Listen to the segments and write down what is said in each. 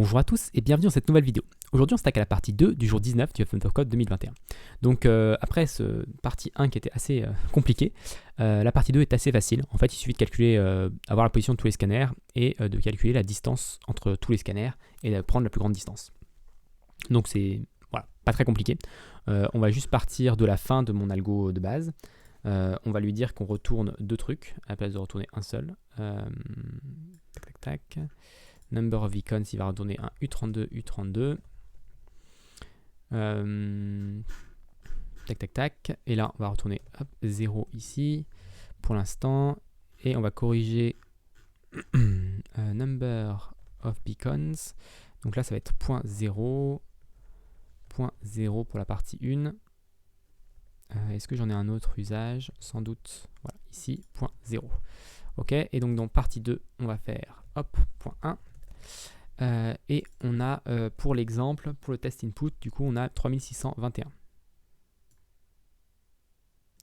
Bonjour à tous et bienvenue dans cette nouvelle vidéo. Aujourd'hui on s'attaque à la partie 2 du jour 19 du FunterCode 2021. Donc après ce partie 1 qui était assez compliquée, la partie 2 est assez facile. En fait il suffit de calculer, avoir la position de tous les scanners et de calculer la distance entre tous les scanners et de prendre la plus grande distance. Donc c'est voilà, pas très compliqué. On va juste partir de la fin de mon algo de base. On va lui dire qu'on retourne deux trucs à la place de retourner un seul. Tac tac tac. Number of icons, il va retourner un U32, U32. Tac, tac, tac. Et là, on va retourner 0 ici pour l'instant. Et on va corriger number of beacons. Donc là, ça va être .0. .0 pour la partie 1. Est-ce que j'en ai un autre usage? Sans doute. Voilà, ici, .0. Ok, et donc dans partie 2, on va faire hop, .1. Et on a pour l'exemple, pour le test input, du coup on a 3621.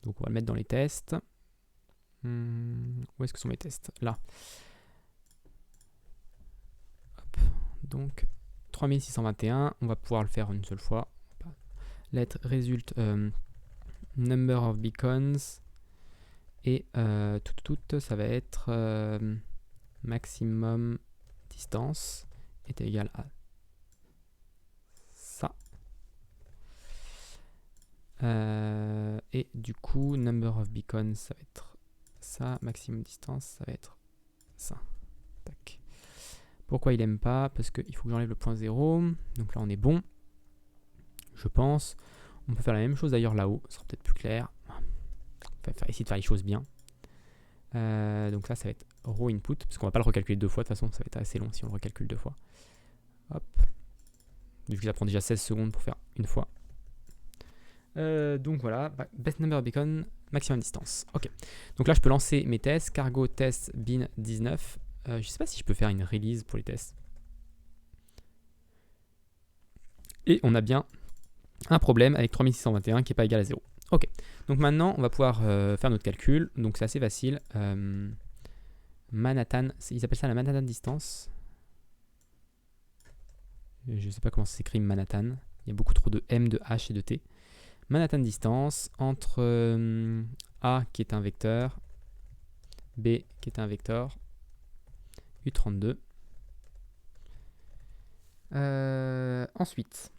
Donc on va le mettre dans les tests. Où est-ce que sont mes tests? Là. Hop. Donc 3621, on va pouvoir le faire une seule fois. Let result number of beacons. Et ça va être maximum distance est égal à ça. Et du coup, number of beacons, ça va être ça. Maximum distance, ça va être ça. Tac. Pourquoi il aime pas? Parce qu'il faut que j'enlève le point 0. Donc là, on est bon. Je pense. On peut faire la même chose d'ailleurs là-haut. Ce sera peut-être plus clair. On va essayer de faire les choses bien. Donc là, ça va être raw input. Parce qu'on va pas le recalculer deux fois. De toute façon, ça va être assez long si on le recalcule deux fois. Hop. Vu que ça prend déjà 16 secondes pour faire une fois. Donc voilà, best number of beacon, maximum distance. Ok. Donc là, je peux lancer mes tests. Cargo test bin 19. Je sais pas si je peux faire une release pour les tests. Et on a bien un problème avec 3621 qui n'est pas égal à 0. Ok. Donc maintenant, on va pouvoir faire notre calcul. Donc c'est assez facile. Manhattan, ils appellent ça la Manhattan distance. Je ne sais pas comment ça s'écrit Manhattan. Il y a beaucoup trop de M, de H et de T. Manhattan distance entre A qui est un vecteur, B qui est un vecteur, U32. Ensuite,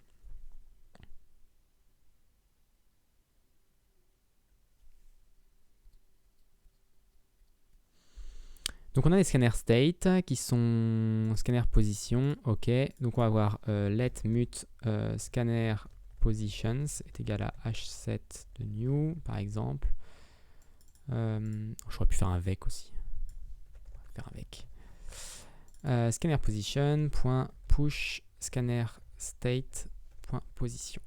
donc on a des scanners state qui sont scanner position, ok. Donc on va avoir let mut scanner positions est égal à h7 de new par exemple. J'aurais pu faire un avec aussi. On va faire avec. Scanner position .push scanner state .position.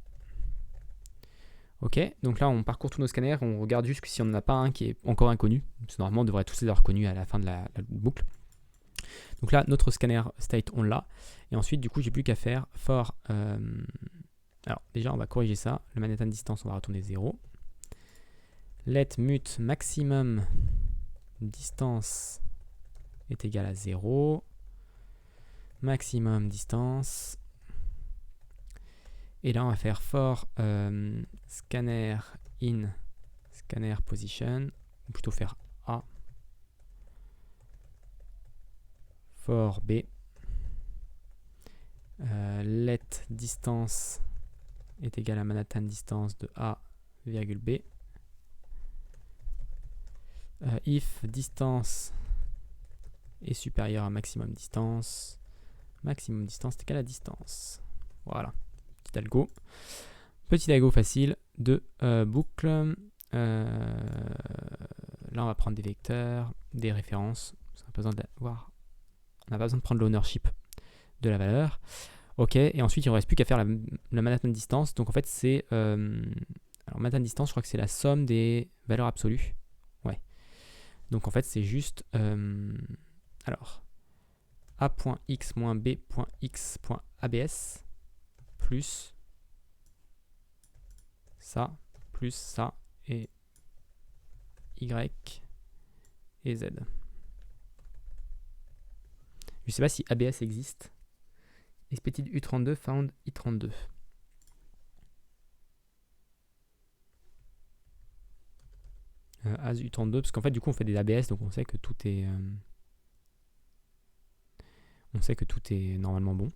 Ok, donc là on parcourt tous nos scanners, on regarde juste si on n'en a pas un qui est encore inconnu. Parce que normalement on devrait tous les avoir connus à la fin de la boucle. Donc là notre scanner state on l'a. Et ensuite du coup j'ai plus qu'à faire for. Alors déjà on va corriger ça. Le Manhattan distance on va retourner 0. Let mut maximum distance est égal à 0. Maximum distance. Et là on va faire for scanner in scanner position, ou plutôt faire A. For B. Let distance est égal à Manhattan distance de A, virgule B. If distance est supérieur à maximum distance est égal à distance. Voilà. Petit algo facile de boucle. Là, on va prendre des vecteurs, des références. On n'a pas besoin de prendre l'ownership de la valeur. Ok, et ensuite, il ne reste plus qu'à faire la Manhattan distance. Donc, en fait, c'est... alors, Manhattan distance, je crois que c'est la somme des valeurs absolues. Ouais. Donc, en fait, c'est juste... alors, a.x moins b.x.abs plus ça, plus ça, et y et z. Je ne sais pas si ABS existe. Expected U32 found I32. As U32, parce qu'en fait, du coup, on fait des ABS, donc on sait que tout est... normalement bon.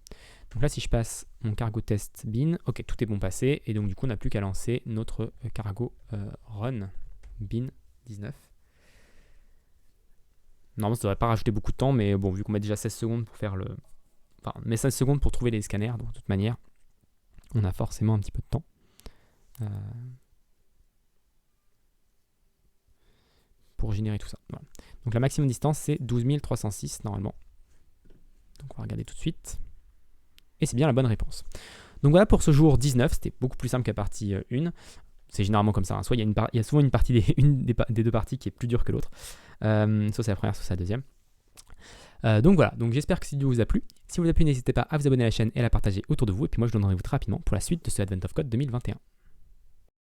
Donc là, si je passe mon cargo test bin, ok, tout est bon passé, et donc du coup, on n'a plus qu'à lancer notre cargo run bin 19. Normalement, ça ne devrait pas rajouter beaucoup de temps, mais bon, vu qu'on met déjà 16 secondes pour faire le... Enfin, mais 16 secondes pour trouver les scanners, donc de toute manière, on a forcément un petit peu de temps. Pour générer tout ça. Voilà. Donc la maximum distance, c'est 12 306 normalement. Donc on va regarder tout de suite. Et c'est bien la bonne réponse. Donc voilà pour ce jour 19, c'était beaucoup plus simple qu'à partie 1. C'est généralement comme ça. Hein. Soit il y a souvent une partie des deux parties qui est plus dure que l'autre. Soit c'est la première, soit c'est la deuxième. Donc voilà, donc j'espère que cette vidéo vous a plu. Si vous a plu, n'hésitez pas à vous abonner à la chaîne et à la partager autour de vous. Et puis moi je vous donne rendez-vous très rapidement pour la suite de ce Advent of Code 2021.